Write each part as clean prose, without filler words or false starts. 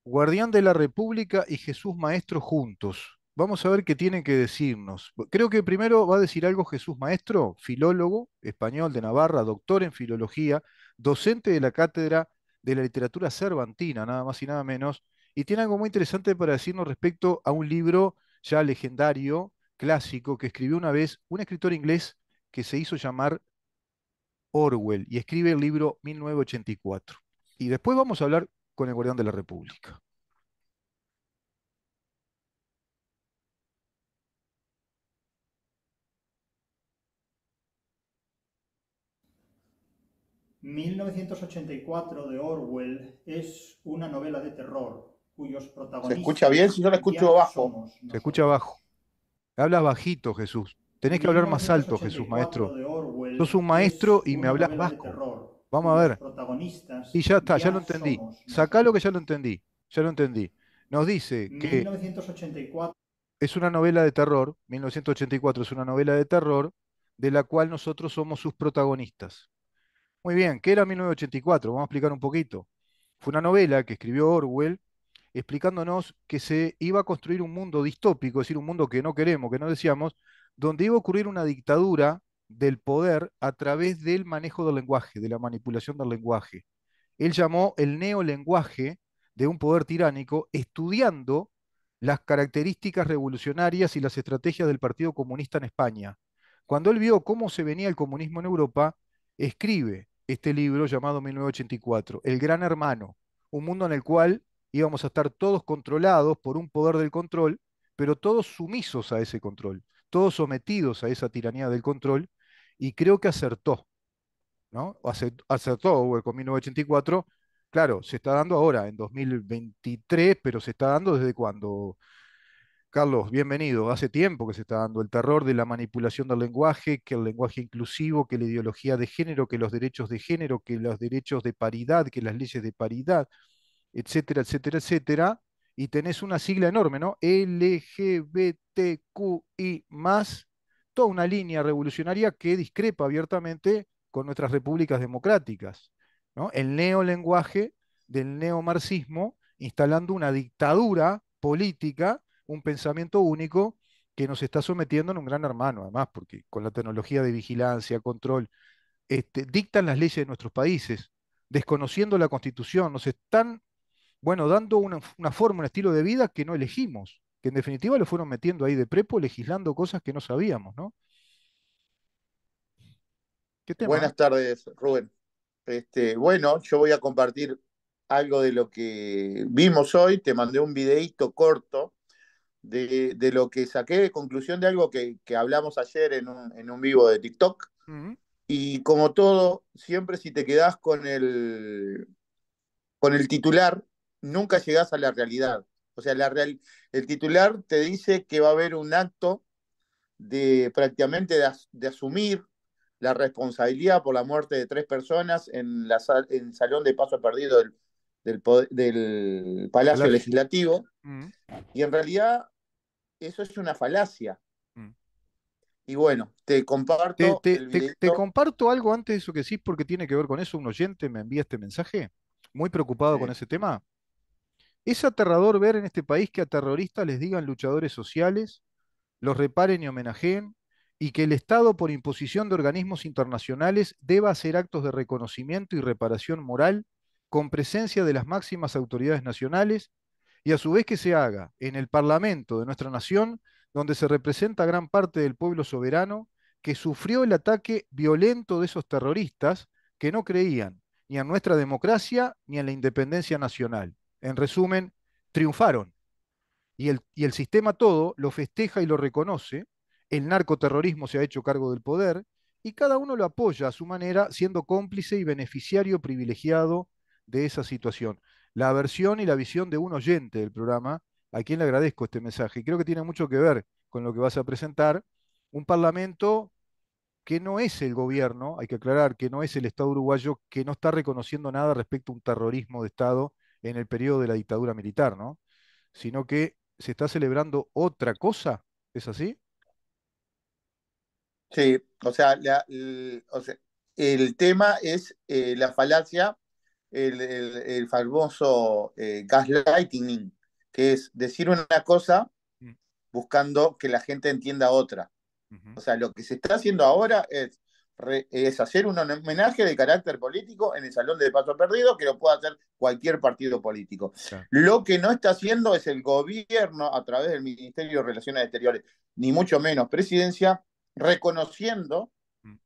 Guardián de la República y Jesús Maestro juntos. Vamos a ver qué tienen que decirnos. Creo que primero va a decir algo Jesús Maestro, filólogo español de Navarra, doctor en filología, docente de la cátedra de la literatura cervantina, nada más y nada menos, y tiene algo muy interesante para decirnos respecto a un libro ya legendario, clásico, que escribió una vez un escritor inglés que se hizo llamar Orwell y escribe el libro 1984. Y después vamos a hablar con el Guardián de la República. 1984 de Orwell es una novela de terror cuyos ¿Se escucha bien? Si protagonistas yo la escucho ya bajo. somos Se escucha nosotros. abajo. Hablas bajito, Jesús. Tenés que hablar más alto, Jesús, 1984 maestro. de Sos Orwell un maestro es y me una hablas novela de vasco. terror Vamos a cuyos ver. Y protagonistas ya está, ya lo ya entendí. somos Sacá lo que nosotros. ya lo entendí. Ya lo entendí. Nos dice que 1984. es una novela de terror, 1984 es una novela de terror, de la cual nosotros somos sus protagonistas. Muy bien, ¿qué era 1984? Vamos a explicar un poquito. Fue una novela que escribió Orwell explicándonos que se iba a construir un mundo distópico, es decir, un mundo que no queremos, que no deseamos, donde iba a ocurrir una dictadura del poder a través del manejo del lenguaje, de la manipulación del lenguaje. Él llamó el neolenguaje de un poder tiránico, estudiando las características revolucionarias y las estrategias del Partido Comunista en España. Cuando él vio cómo se venía el comunismo en Europa, escribe este libro llamado 1984, El Gran Hermano, un mundo en el cual íbamos a estar todos controlados por un poder del control, pero todos sumisos a ese control, todos sometidos a esa tiranía del control, y creo que acertó, ¿no? Acertó Orwell con 1984. Claro, se está dando ahora, en 2023, pero se está dando desde cuando, Carlos, bienvenido. Hace tiempo que se está dando el terror de la manipulación del lenguaje, que el lenguaje inclusivo, que la ideología de género, que los derechos de género, que los derechos de paridad, que las leyes de paridad, etcétera, etcétera, etcétera. Y tenés una sigla enorme, ¿no? LGBTQI más, toda una línea revolucionaria que discrepa abiertamente con nuestras repúblicas democráticas, ¿no? El neolenguaje del neomarxismo instalando una dictadura política, un pensamiento único que nos está sometiendo en un gran hermano, además, porque con la tecnología de vigilancia, control, dictan las leyes de nuestros países, desconociendo la Constitución, nos están, bueno, dando una forma, un estilo de vida que no elegimos, que en definitiva lo fueron metiendo ahí de prepo, legislando cosas que no sabíamos, ¿no? ¿Qué tema? Buenas tardes, Rubén. Bueno, yo voy a compartir algo de lo que vimos hoy. Te mandé un videíto corto de lo que saqué de conclusión de algo que hablamos ayer en un vivo de TikTok. Ujú. Y como todo, siempre si te quedás con el titular, nunca llegás a la realidad. O sea, el titular te dice que va a haber un acto de prácticamente de asumir la responsabilidad por la muerte de tres personas en el Salón de Paso Perdido del El Palacio Palacio. Legislativo, Ujú. y en realidad eso es una falacia. Ujú. Y bueno, te Te, comparto te- el te- te videito. comparto algo antes de eso que sí, porque tiene que ver con eso. Un oyente me envía este mensaje, muy preocupado con Sí. ese tema. Es aterrador ver en este país que a terroristas les digan luchadores sociales, los reparen y homenajeen, y que el Estado, por imposición de organismos internacionales, deba hacer actos de reconocimiento y reparación moral con presencia de las máximas autoridades nacionales, y a su vez que se haga en el Parlamento de nuestra nación, donde se representa gran parte del pueblo soberano que sufrió el ataque violento de esos terroristas que no creían ni en nuestra democracia ni en la independencia nacional. En resumen, triunfaron y el sistema todo lo festeja y lo reconoce, el narcoterrorismo se ha hecho cargo del poder y cada uno lo apoya a su manera, siendo cómplice y beneficiario privilegiado de esa situación. La versión y la visión de un oyente del programa, a quien le agradezco este mensaje, y creo que tiene mucho que ver con lo que vas a presentar, un parlamento que no es el gobierno, hay que aclarar que no es el Estado uruguayo, que no está reconociendo nada respecto a un terrorismo de Estado en el periodo de la dictadura militar, ¿no? Sino que se está celebrando otra cosa. ¿Es así? Sí, o sea, el tema es la falacia el famoso gaslighting, que es decir una cosa Mm, buscando que la gente entienda otra. ujú, O sea, lo que se está haciendo ahora es hacer un homenaje de carácter político en el Salón de Paso Perdido, que lo puede hacer cualquier partido político. claro. Lo que no está haciendo es el gobierno, a través del Ministerio de Relaciones Exteriores, ni mucho menos presidencia, reconociendo Mm,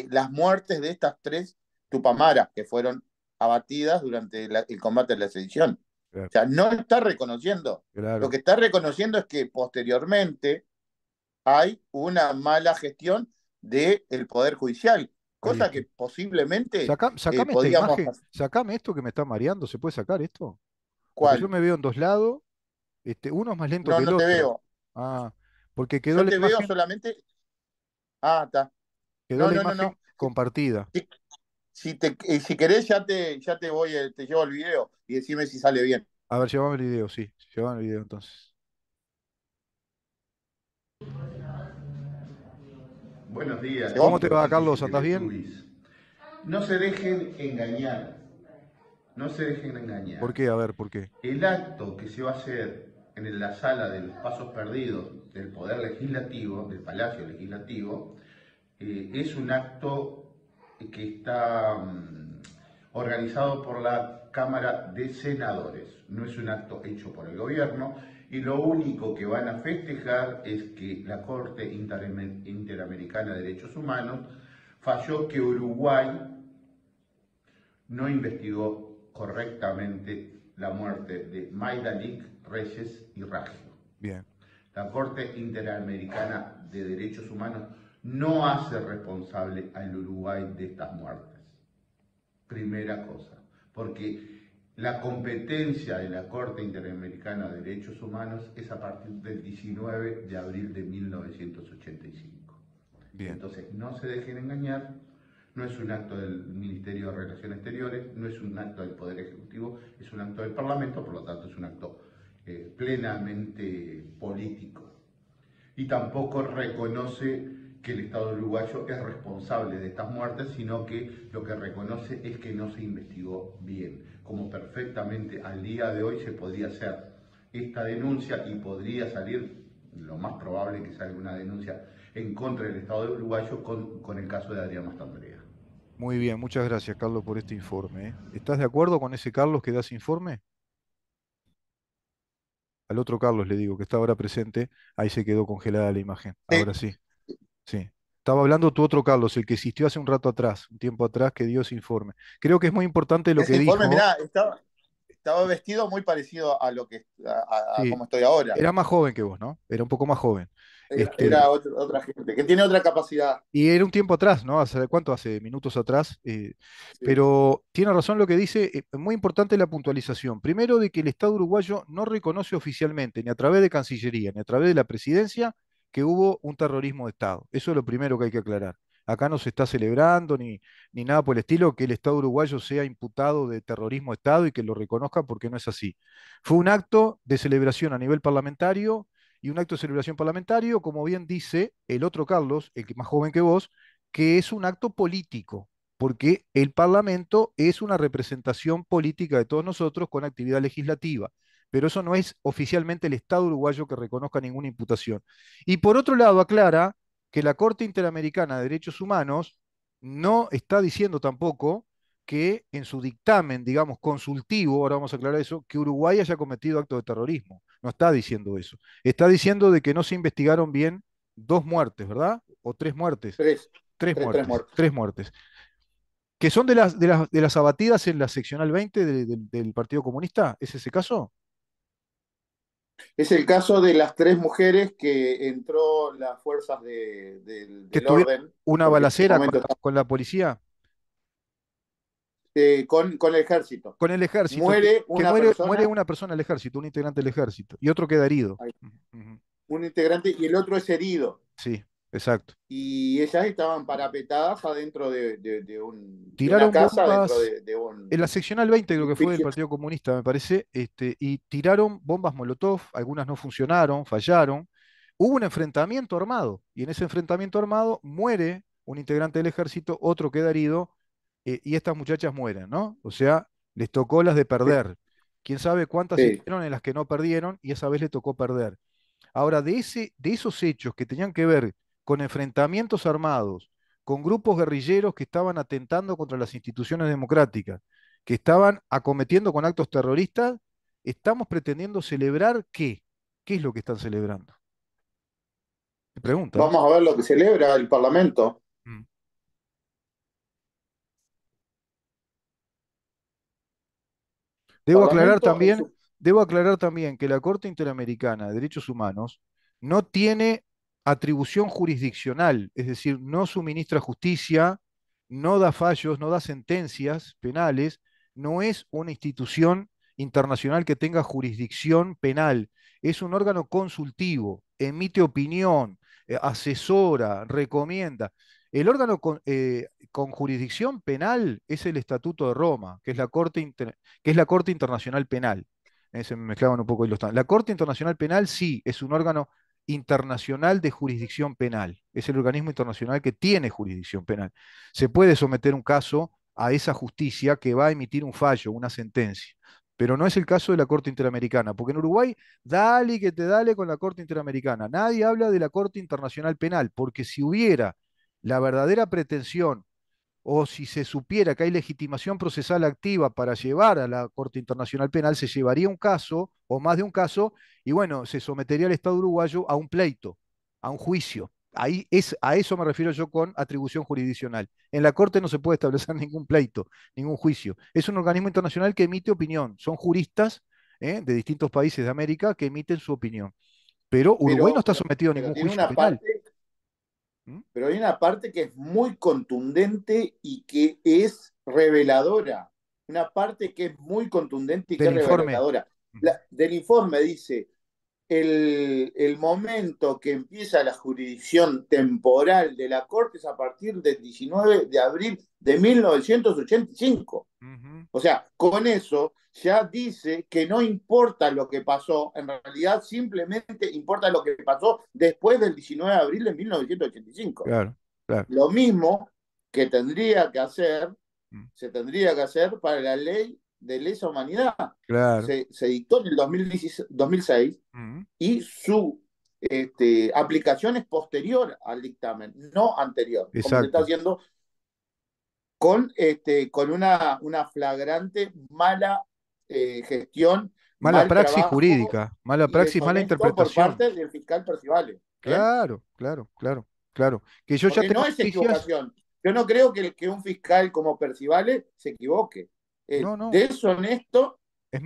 las muertes de estas tres tupamaras que fueron abatidas durante el combate de la sedición. claro, O sea, no está reconociendo. Lo claro. que está reconociendo es que posteriormente hay una mala gestión del Poder Judicial, Ahí cosa está. que posiblemente Sacame esta podíamos imagen, hacer. sacame esto que me está mareando, ¿se puede sacar esto? Porque yo ¿Cuál? me veo en dos lados, uno es más lento No, que el no te otro. veo. Ah, porque Yo te veo solamente. Ah, está. quedó No, la no, no, imagen no. compartida. Si, si querés, ya te voy, te llevo el video y decime si sale bien. A ver, llévame el video, sí, llévame el video entonces. Buenos días, ¿Cómo ¿Yo? te chicos, va, dice Carlos? Siete ¿Andás bien? Luis. No se dejen engañar, no se dejen ¿Por engañar. qué? A ver, ¿por qué? El acto que se va a hacer en la sala de los pasos perdidos del Poder Legislativo, del Palacio Legislativo, es un acto que está organizado por la Cámara de Senadores. No es un acto hecho por el gobierno y lo único que van a festejar es que la Corte Interamericana de Derechos Humanos falló que Uruguay no investigó correctamente la muerte de Maidalik, Reyes y Raggio. Bien, La Corte Interamericana de Derechos Humanos no hace responsable al Uruguay de estas muertes. Primera cosa, porque la competencia de la Corte Interamericana de Derechos Humanos es a partir del 19 de abril de 1985. bien. Entonces, no se dejen engañar, no es un acto del Ministerio de Relaciones Exteriores, no es un acto del Poder Ejecutivo, es un acto del Parlamento, por lo tanto es un acto plenamente político. Y tampoco reconoce que el Estado uruguayo es responsable de estas muertes, sino que lo que reconoce es que no se investigó bien, como perfectamente al día de hoy se podría hacer esta denuncia y podría salir, lo más probable que salga una denuncia en contra del Estado uruguayo con el caso de Adrián Mastandrea. Muy bien, muchas gracias, Carlos, por este informe, ¿eh? ¿Estás de acuerdo con ese Carlos que da ese informe? Al otro Carlos le digo que está ahora presente, ahí se quedó congelada la imagen. Ahora sí, sí. Estaba hablando tu otro Carlos, el que existió hace un rato atrás, un tiempo atrás, que dio ese informe. Creo que es muy importante lo Ese que informe, dijo. mirá, estaba vestido muy parecido a lo que a Sí, como estoy ahora. era más joven que vos, ¿no? Era un poco más joven. Era otra gente, que tiene otra capacidad. Y era un tiempo atrás, ¿no? ¿Hace cuánto? Hace minutos atrás. Sí. Pero tiene razón lo que dice, es muy importante la puntualización. Primero, de que el Estado uruguayo no reconoce oficialmente, ni a través de Cancillería, ni a través de la Presidencia, que hubo un terrorismo de Estado. Eso es lo primero que hay que aclarar. Acá no se está celebrando ni nada por el estilo que el Estado uruguayo sea imputado de terrorismo de Estado y que lo reconozca porque no es así. Fue un acto de celebración a nivel parlamentario y un acto de celebración parlamentario, como bien dice el otro Carlos, el que más joven que vos, que es un acto político, porque el Parlamento es una representación política de todos nosotros con actividad legislativa, pero eso no es oficialmente el Estado uruguayo que reconozca ninguna imputación. Y por otro lado, aclara que la Corte Interamericana de Derechos Humanos no está diciendo tampoco que en su dictamen, digamos, consultivo, ahora vamos a aclarar eso, que Uruguay haya cometido actos de terrorismo. No está diciendo eso. Está diciendo de que no se investigaron bien dos muertes, ¿verdad? O tres muertes. Tres, Tres tres muertes, muertos. tres muertes. Que son de las abatidas en la seccional 20 del Partido Comunista. ¿Es ese caso? Es el caso de las tres mujeres que entró las fuerzas Que del tuvieron orden, una porque en ese balacera con momento con la policía, con el ejército. con el ejército, Muere que una muere persona, una persona del ejército, un integrante del ejército, y otro queda herido. hay Ujú. un integrante y el otro es herido. Sí, exacto. Y ellas estaban parapetadas adentro de una Tiraron casa, dentro bombas en la seccional 20, de creo un que fue del piso. Partido Comunista, me parece, y tiraron bombas Molotov, algunas no funcionaron, fallaron. Hubo un enfrentamiento armado, y en ese enfrentamiento armado muere un integrante del ejército, otro queda herido, y estas muchachas mueren, ¿no? O sea, les tocó las de perder. Quién sabe cuántas Sí. hicieron en las que no perdieron y esa vez le tocó perder. Ahora, de esos hechos que tenían que ver con enfrentamientos armados, con grupos guerrilleros que estaban atentando contra las instituciones democráticas, que estaban acometiendo con actos terroristas, estamos pretendiendo celebrar ¿qué? ¿Qué es lo que están celebrando? Me preguntan. Vamos a ver lo que celebra el Parlamento. Mm. El Debo aclarar Parlamento en también, su... debo aclarar también que la Corte Interamericana de Derechos Humanos no tiene atribución jurisdiccional, es decir, no suministra justicia, no da fallos, no da sentencias penales, no es una institución internacional que tenga jurisdicción penal, es un órgano consultivo, emite opinión, asesora, recomienda. El órgano con jurisdicción penal es el Estatuto de Roma, que es la Corte Internacional Penal. Se me mezclaban un poco ahí los La Corte Internacional Penal sí es un órgano internacional de jurisdicción penal. Es el organismo internacional que tiene jurisdicción penal. Se puede someter un caso a esa justicia que va a emitir un fallo, una sentencia. Pero no es el caso de la Corte Interamericana, porque en Uruguay, dale que te dale con la Corte Interamericana. Nadie habla de la Corte Internacional Penal, porque si hubiera la verdadera pretensión o si se supiera que hay legitimación procesal activa para llevar a la Corte Internacional Penal, se llevaría un caso o más de un caso y bueno, se sometería al Estado uruguayo a un pleito, a un juicio. A eso me refiero yo con atribución jurisdiccional. En la Corte no se puede establecer ningún pleito, ningún juicio. Es un organismo internacional que emite opinión. Son juristas de distintos países de América que emiten su opinión. Pero Uruguay no está sometido a pero ningún tiene juicio una penal. parte, ¿Mm? pero hay una parte que es muy contundente y que es reveladora. Una parte que es muy contundente y que Del es informe. reveladora. Ujú. Del informe dice, el momento que empieza la jurisdicción temporal de la Corte es a partir del 19 de abril de 1985. Ujú. O sea, con eso ya dice que no importa lo que pasó, en realidad simplemente importa lo que pasó después del 19 de abril de 1985. Claro, claro. Lo mismo que tendría que hacer, Mm. se tendría que hacer para la ley de lesa humanidad. Claro. Se dictó en el 2006 Mm. y su aplicación es posterior al dictamen, no anterior, como se está Exacto. haciendo con una flagrante mala gestión, Mala mal praxis trabajo jurídica, mala y praxis, mala deshonesto por interpretación. parte del fiscal Percivale. ¿Eh? Claro, claro, claro, claro. Que yo ya Porque tengo no es noticias. equivocación. Yo no creo que un fiscal como Percivale se equivoque. Es No, no. deshonesto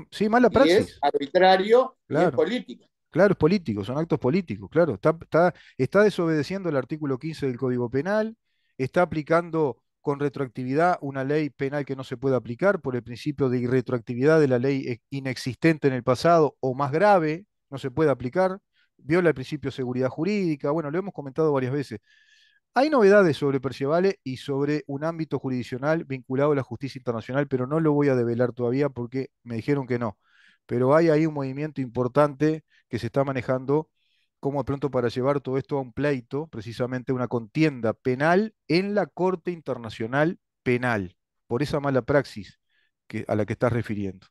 Sí, mala y es praxis. arbitrario y es Claro, político. claro, es político, son actos políticos, claro. Está desobedeciendo el artículo 15 del Código Penal, está aplicando con retroactividad una ley penal que no se puede aplicar por el principio de irretroactividad de la ley inexistente en el pasado o más grave, no se puede aplicar, viola el principio de seguridad jurídica, bueno, lo hemos comentado varias veces. Hay novedades sobre Percievale y sobre un ámbito jurisdiccional vinculado a la justicia internacional, pero no lo voy a develar todavía porque me dijeron que no. Pero hay ahí un movimiento importante que se está manejando como de pronto para llevar todo esto a un pleito, precisamente una contienda penal en la Corte Internacional Penal, por esa mala praxis a la que estás refiriendo.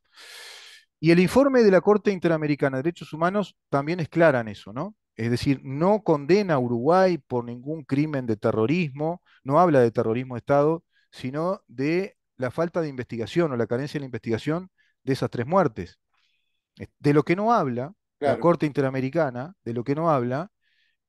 Y el informe de la Corte Interamericana de Derechos Humanos también es clara en eso, ¿no? Es decir, no condena a Uruguay por ningún crimen de terrorismo, no habla de terrorismo de Estado, sino de la falta de investigación o la carencia de la investigación de esas tres muertes. De lo que no habla la Claro. Corte Interamericana, de lo que no habla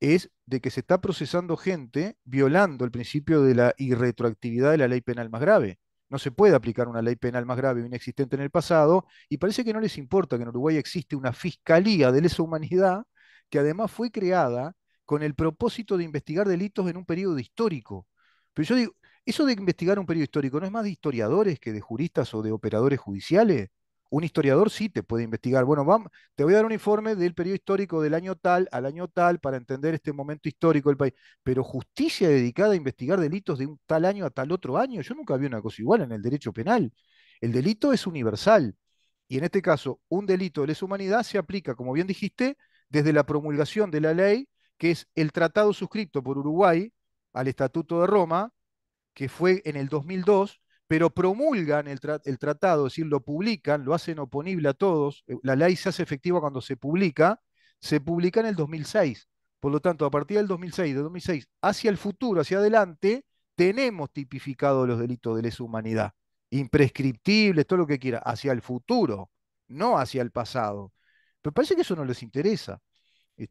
es de que se está procesando gente violando el principio de la irretroactividad de la ley penal más grave. No se puede aplicar una ley penal más grave o inexistente en el pasado, y parece que no les importa que en Uruguay existe una fiscalía de lesa humanidad que además fue creada con el propósito de investigar delitos en un periodo histórico. Pero yo digo, eso de investigar un periodo histórico no es más de historiadores que de juristas o de operadores judiciales. Un historiador sí te puede investigar. Bueno, vamos, te voy a dar un informe del periodo histórico del año tal al año tal para entender este momento histórico del país. Pero justicia dedicada a investigar delitos de un tal año a tal otro año, yo nunca vi una cosa igual en el derecho penal. El delito es universal. Y en este caso, un delito de lesa humanidad se aplica, como bien dijiste, desde la promulgación de la ley, que es el tratado suscrito por Uruguay al Estatuto de Roma, que fue en el 2002, pero promulgan el tratado, es decir, lo publican, lo hacen oponible a todos. La ley se hace efectiva cuando se publica en el 2006. Por lo tanto, a partir del 2006, de 2006 hacia el futuro, hacia adelante, tenemos tipificados los delitos de lesa humanidad, imprescriptibles, todo lo que quiera, hacia el futuro, no hacia el pasado. Pero parece que eso no les interesa.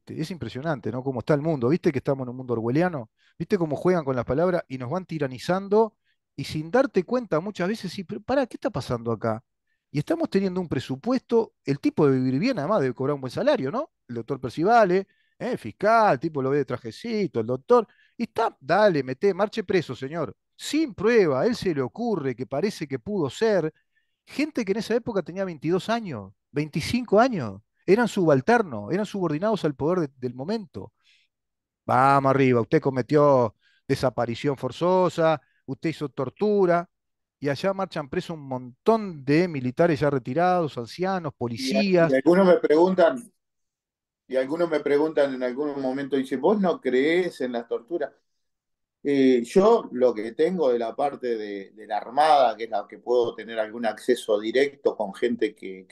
Es impresionante, ¿no? Cómo está el mundo. ¿Viste que estamos en un mundo orwelliano? ¿Viste cómo juegan con las palabras y nos van tiranizando? Y sin darte cuenta muchas veces, sí, pero para, ¿qué está pasando acá? Y estamos teniendo un presupuesto, el tipo debe vivir bien, además debe cobrar un buen salario, ¿no? El doctor Percivale, fiscal, el tipo lo ve de trajecito, el doctor. Y está, dale, mete, marche preso, señor. Sin prueba, a él se le ocurre que parece que pudo ser. Gente que en esa época tenía 22 años, 25 años, eran subalternos, eran subordinados al poder del momento. Vamos arriba, usted cometió desaparición forzosa, usted hizo tortura, y allá marchan presos un montón de militares ya retirados, ancianos, Y policías. algunos me preguntan, en algún momento, dice, ¿vos no creés en las torturas? Yo lo que tengo de la parte de la Armada, que es la que puedo tener algún acceso directo con gente que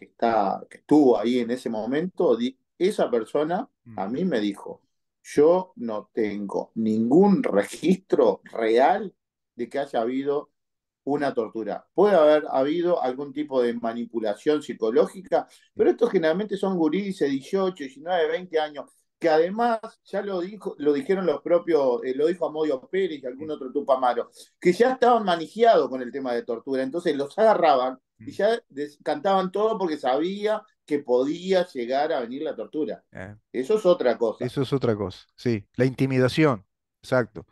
estuvo ahí en ese momento, esa persona Mm, a mí me dijo, yo no tengo ningún registro real de que haya habido una tortura. Puede haber habido algún tipo de manipulación psicológica, sí, pero estos generalmente son gurises de 18, 19, 20 años, que además ya lo dijeron los propios, lo dijo Amodio Pérez y algún sí, otro Tupamaro, que ya estaban manijeados con el tema de tortura, entonces los agarraban y mm, ya cantaban todo porque sabía que podía llegar a venir la tortura. eh, Eso es otra cosa. eso es otra cosa, sí, la intimidación, exacto.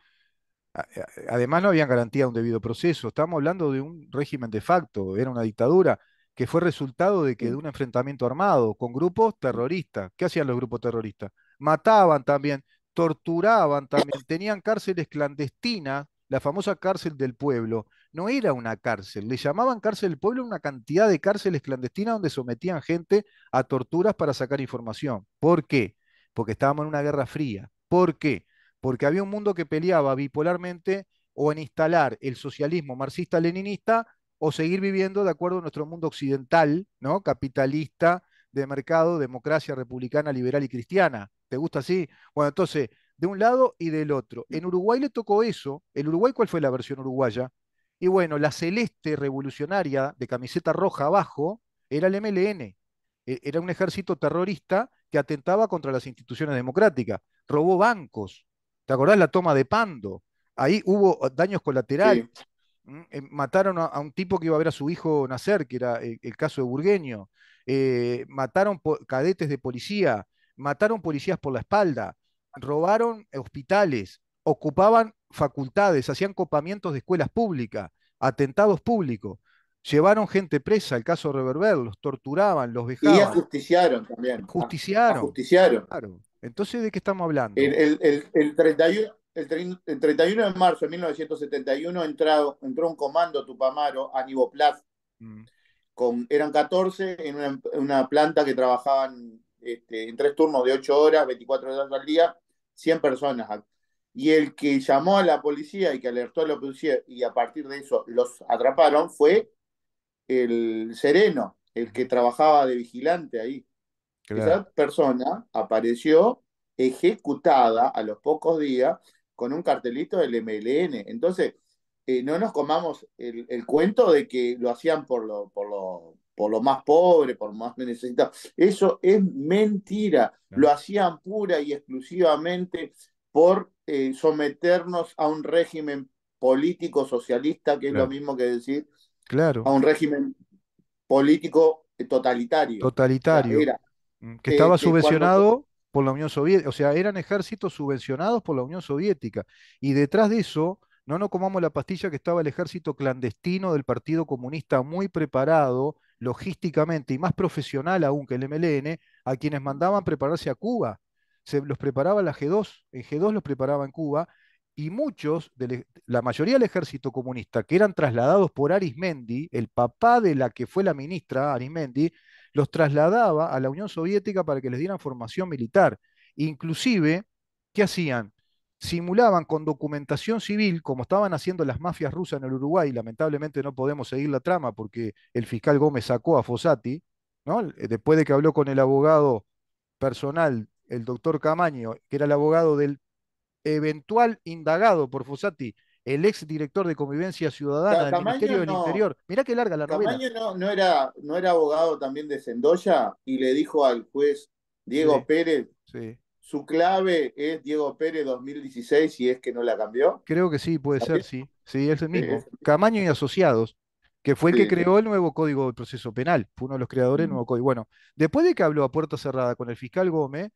Además, no había garantía de un debido proceso. Estamos hablando de un régimen de facto, era una dictadura que fue resultado de que de Sí. un enfrentamiento armado con grupos terroristas. ¿Qué hacían los grupos terroristas? Mataban también, torturaban también, tenían cárceles clandestinas, la famosa cárcel del pueblo. No era una cárcel, le llamaban cárcel del pueblo una cantidad de cárceles clandestinas donde sometían gente a torturas para sacar información. ¿Por qué? Porque estábamos en una guerra fría. ¿Por qué? Porque había un mundo que peleaba bipolarmente o en instalar el socialismo marxista-leninista o seguir viviendo de acuerdo a nuestro mundo occidental, ¿no? Capitalista, de mercado, democracia republicana, liberal y cristiana. ¿Te gusta así? Bueno, entonces, de un lado y del otro. En Uruguay le tocó eso. ¿El Uruguay cuál fue la versión uruguaya? Y bueno, la celeste revolucionaria de camiseta roja abajo era el MLN. Era un ejército terrorista que atentaba contra las instituciones democráticas, robó bancos. ¿Te acordás la toma de Pando? Ahí hubo daños colaterales. Sí. Mataron a un tipo que iba a ver a su hijo nacer, que era el caso de Burgueño. Mataron cadetes de policía, mataron policías por la espalda, robaron hospitales, ocupaban facultades, hacían copamientos de escuelas públicas, atentados públicos. Llevaron gente presa, el caso Reverber, los torturaban, los Y vejaban, ajusticiaron también, justiciaron. ajusticiaron. Claro. Entonces, ¿de qué estamos hablando? El 31, el 31 de marzo de 1971 entró un comando Tupamaro a Nivoplas, Mm, eran 14 en una planta que trabajaban en 3 turnos de 8 horas, 24 horas al día, 100 personas. Y el que llamó a la policía y que alertó a la policía y a partir de eso los atraparon fue el Sereno, el que ujú, trabajaba de vigilante ahí. claro, Esa persona apareció ejecutada a los pocos días con un cartelito del MLN. Entonces, no nos comamos el cuento de que lo hacían por lo más pobre, por lo más necesitado. Eso es mentira. Lo claro, hacían pura y exclusivamente por someternos a un régimen político socialista, que es lo claro, mismo que decir a claro, un régimen político totalitario. O sea, totalitario, era que estaba cuando subvencionado por la Unión Soviética, o sea, eran ejércitos subvencionados por la Unión Soviética. Y detrás de eso, no nos comamos la pastilla que estaba el ejército clandestino del Partido Comunista muy preparado logísticamente y más profesional aún que el MLN, a quienes mandaban prepararse a Cuba. Se los preparaba la G2, en G2 los preparaba en Cuba, y muchos, la mayoría del ejército comunista, que eran trasladados por Arismendi, el papá de la que fue la ministra Arismendi, los trasladaba a la Unión Soviética para que les dieran formación militar. Inclusive, ¿qué hacían? simulaban con documentación civil, como estaban haciendo las mafias rusas en el Uruguay. Lamentablemente no podemos seguir la trama porque el fiscal Gómez sacó a Fossati, ¿no? Después de que habló con el abogado personal, el doctor Camaño, que era el abogado del eventual indagado por Fossati, el ex director de Convivencia Ciudadana del Camaño Ministerio del no, Interior. Mirá qué larga la novela. Camaño no era abogado también de Sendoya y le dijo al juez Sí, Diego Pérez, sí. su clave es Diego Pérez 2016 si es que no la cambió. Creo que sí, puede ser, ¿Sabés? sí. Sí, es el Sí, mismo. Camaño y Asociados, que fue el que sí. creó el nuevo Código de Proceso Penal, fue uno de los creadores del nuevo código. Bueno, después de que habló a puerta cerrada con el fiscal Gómez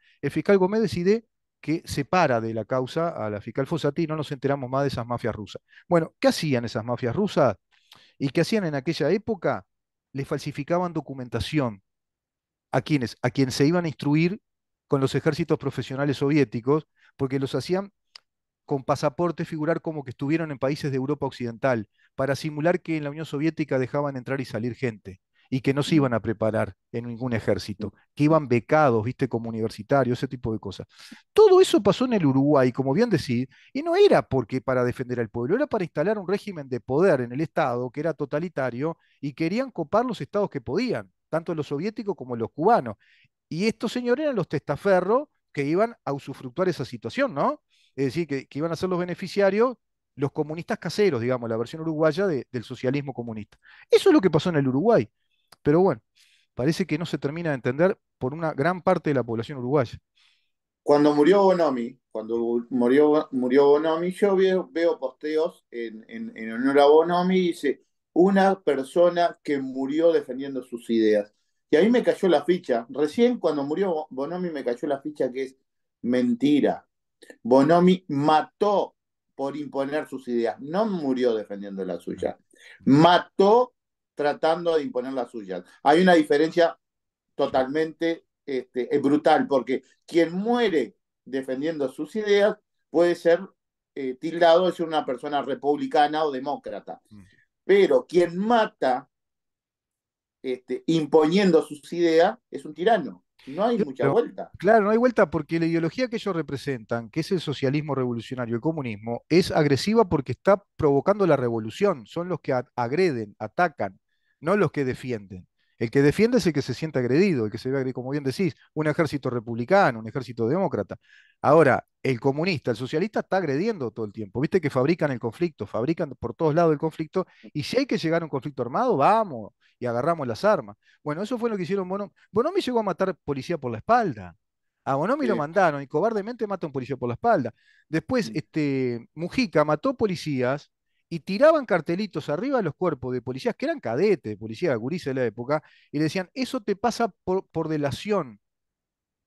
decide que separa de la causa a la fiscal Fossati y no nos enteramos más de esas mafias rusas. Bueno, ¿qué hacían esas mafias rusas? ¿Y qué hacían en aquella época? Le falsificaban documentación. ¿A quiénes? A quienes se iban a instruir con los ejércitos profesionales soviéticos, porque los hacían con pasaporte figurar como que estuvieron en países de Europa Occidental, para simular que en la Unión Soviética dejaban entrar y salir gente, y que no se iban a preparar en ningún ejército, que iban becados, viste, como universitarios, ese tipo de cosas. Todo eso pasó en el Uruguay, como bien decís, y no era porque para defender al pueblo, era para instalar un régimen de poder en el Estado que era totalitario y querían copar los estados que podían, tanto los soviéticos como los cubanos. Y estos señores eran los testaferros que iban a usufructuar esa situación, ¿no? Es decir, que iban a ser los beneficiarios los comunistas caseros, digamos, la versión uruguaya del socialismo comunista. Eso es lo que pasó en el Uruguay. Pero bueno, parece que no se termina de entender por una gran parte de la población uruguaya. Cuando murió Bonomi, yo veo posteos en honor a Bonomi y dice, una persona que murió defendiendo sus ideas. Y ahí me cayó la ficha. Recién cuando murió Bonomi me cayó la ficha que es mentira. Bonomi mató por imponer sus ideas, no murió defendiendo las suyas. Mató tratando de imponer las suyas. Hay una diferencia totalmente brutal, porque quien muere defendiendo sus ideas puede ser tildado de ser una persona republicana o demócrata, pero quien mata imponiendo sus ideas es un tirano. No hay mucha Claro, vuelta. claro, no hay vuelta porque la ideología que ellos representan, que es el socialismo revolucionario, el comunismo, es agresiva porque está provocando la revolución. Son los que agreden, atacan, no los que defienden. El que defiende es el que se siente agredido, el que se ve agredido, como bien decís, un ejército republicano, un ejército demócrata. Ahora, el comunista, el socialista está agrediendo todo el tiempo. Viste que fabrican el conflicto, fabrican por todos lados el conflicto, y si hay que llegar a un conflicto armado, vamos y agarramos las armas. Bueno, eso fue lo que hicieron Bonomi. Bonomi llegó a matar policía por la espalda. A Bonomi lo Sí. mandaron y cobardemente mata a un policía por la espalda. Después, Mujica mató policías y tiraban cartelitos arriba de los cuerpos de policías que eran cadetes, policías gurises de la época, y le decían, eso te pasa por delación.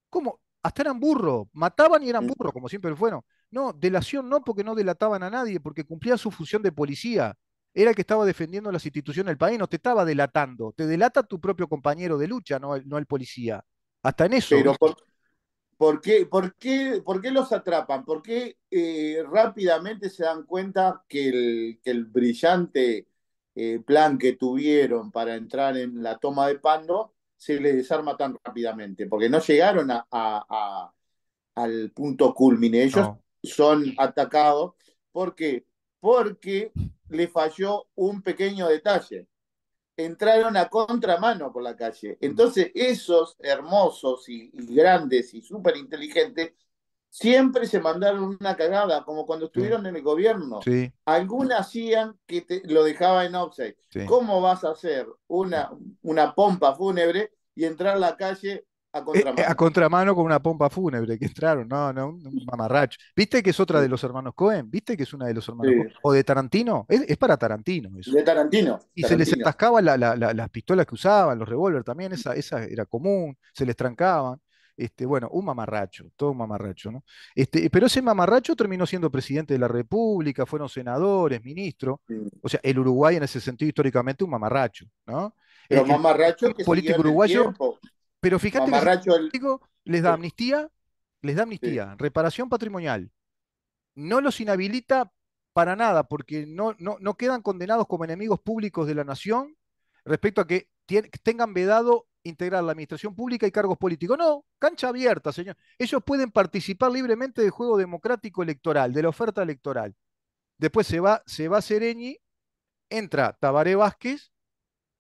¿Cómo? Hasta eran burros, mataban y eran burros, como siempre fueron. No, delación no, porque no delataban a nadie, porque cumplían su función de policía. Era el que estaba defendiendo las instituciones del país, no te estaba delatando. Te delata tu propio compañero de lucha, no el policía. Hasta en eso, Pero ¿viste? ¿por qué los atrapan? ¿Por qué rápidamente se dan cuenta que el brillante plan que tuvieron para entrar en la toma de Pando se les desarma tan rápidamente? Porque no llegaron al punto culmine. Ellos No. son atacados. ¿Por qué? Porque le falló un pequeño detalle. Entraron a contramano por la calle. Mm. Entonces, esos hermosos y grandes y súper inteligentes siempre se mandaron una cagada, como cuando Sí, estuvieron en el gobierno. sí, Algunas hacían que lo dejaba en offside. sí. ¿Cómo vas a hacer una pompa fúnebre y entrar a la calle a A contramano? contramano con una pompa fúnebre que entraron, no, no, un mamarracho. ¿Viste que es otra de los hermanos Cohen? ¿Viste que es una de los hermanos Cohen? Sí. O de Tarantino, es para Tarantino eso. De Tarantino. Y se les Tarantino. atascaban las pistolas que usaban, los revólver también, esa era común, se les trancaban. Bueno, un mamarracho, todo un mamarracho, ¿no? Pero ese mamarracho terminó siendo presidente de la República, fueron senadores, ministros. O sea, el Uruguay en ese sentido históricamente un mamarracho, ¿no? Pero El mamarracho sistema que siguió político en el uruguayo, tiempo. pero fíjate que el sistema Mamarracho el. político les da Sí, amnistía, reparación patrimonial, no los inhabilita para nada, porque no quedan condenados como enemigos públicos de la nación respecto a que tengan vedado integrar la administración pública y cargos políticos. No, cancha abierta, señor. Ellos pueden participar libremente del juego democrático electoral, de la oferta electoral. Después se va Sereñi, entra Tabaré Vázquez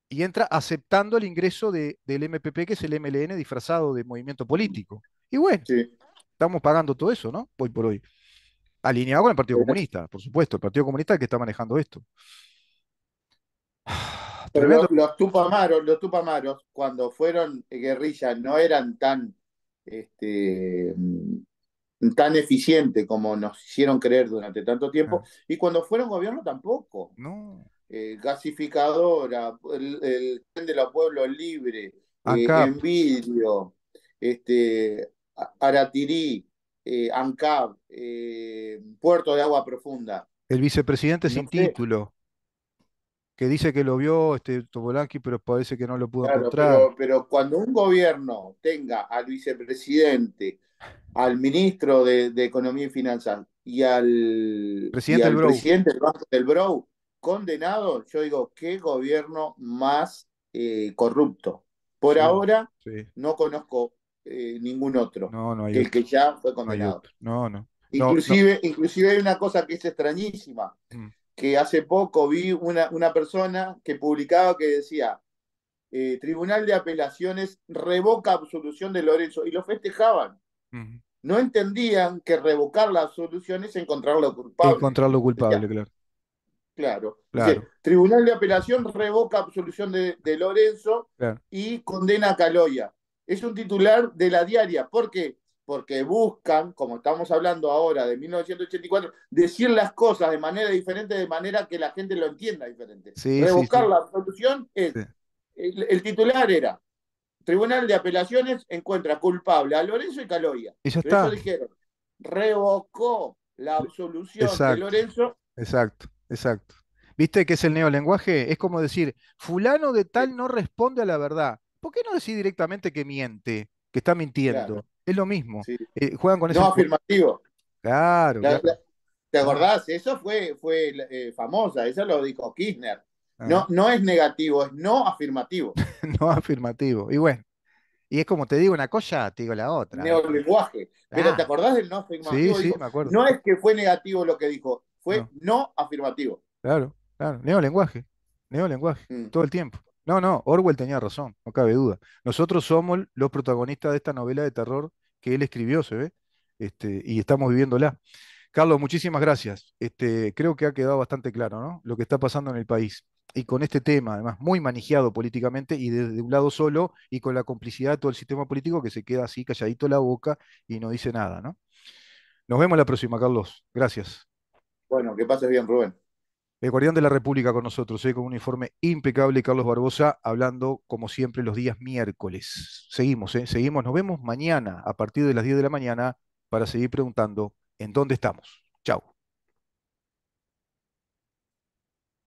y entra aceptando el ingreso del MPP, que es el MLN disfrazado de movimiento político. Y bueno, Sí. estamos pagando todo eso, ¿no? Hoy por hoy. Alineado con el Partido Comunista, por supuesto, el Partido Comunista es el que está manejando esto. Pero Tremendo. los Tupamaros, cuando fueron guerrilla, no eran este, tan eficientes como nos hicieron creer durante tanto Ah, tiempo, y cuando fueron gobierno tampoco. no. Gasificadora, el tren de los pueblos libres, ANCAP, Envidio, Aratirí, ANCAP, Puerto de Agua Profunda. el vicepresidente No sin sé, título, que dice que lo vio Tobolaki, pero parece que no lo pudo claro, encontrar. pero cuando un gobierno tenga al vicepresidente, al ministro de Economía y Finanzas y Presidente del al Brou. presidente del Banco del Brou condenado, yo digo, qué gobierno más corrupto. Por Sí, ahora sí. no conozco ningún otro No, no hay que el otro. que ya fue No hay condenado. otro. No, no. No, no. Inclusive hay una cosa que es extrañísima, Mm, que hace poco vi una persona que publicaba que decía, Tribunal de Apelaciones revoca absolución de Lorenzo, y lo festejaban. mm. No entendían que revocar la absolución es encontrarlo culpable. Encontrarlo Decía, culpable, claro. claro. Dice, Claro, Tribunal de Apelación revoca absolución de Lorenzo claro. y condena a Caloya. Es un titular de la diaria. ¿Por qué? Porque buscan, como estamos hablando ahora de 1984, decir las cosas de manera diferente, de manera que la gente lo entienda diferente. Sí, sí, Revocar sí. la absolución es, Sí. el titular era, Tribunal de Apelaciones encuentra culpable a Lorenzo y Caloya. Y ya Pero ellos está. dijeron, revocó la absolución de Exacto, Lorenzo. exacto, exacto. ¿Viste qué es el neolenguaje? Es como decir, fulano de eh, tal no responde a la verdad. ¿Por qué no decir directamente que miente, que está claro, mintiendo? Es lo mismo. sí. Juegan con ese No poder. afirmativo. Claro, La- claro. la- ¿Te Ah, acordás? Eso fue famosa, eso lo dijo Kirchner. No, ah. no es negativo, es no afirmativo. No afirmativo. Y bueno, y es como te digo una cosa, te digo la otra, ¿viste? Neolenguaje. Pero ¿te Ah, acordás del no sí, afirmativo? sí, Dijo, me acuerdo. no es que fue negativo lo que dijo, fue No. no afirmativo. Claro, claro, neolenguaje, neolenguaje, Mm. todo el tiempo. No, no, Orwell tenía razón, no cabe duda. Nosotros somos los protagonistas de esta novela de terror que él escribió, se ve, y estamos viviéndola. Carlos, muchísimas gracias. Creo que ha quedado bastante claro, ¿no? Lo que está pasando en el país. Y con este tema, además, muy manejado políticamente y desde un lado solo y con la complicidad de todo el sistema político que se queda así calladito la boca y no dice nada, ¿no? Nos vemos la próxima, Carlos. Gracias. Bueno, que pases bien, Rubén. El Guardián de la República con nosotros, con un informe impecable, Carlos Barbosa, hablando como siempre los días miércoles. Seguimos, seguimos, nos vemos mañana a partir de las 10 de la mañana para seguir preguntando en dónde estamos.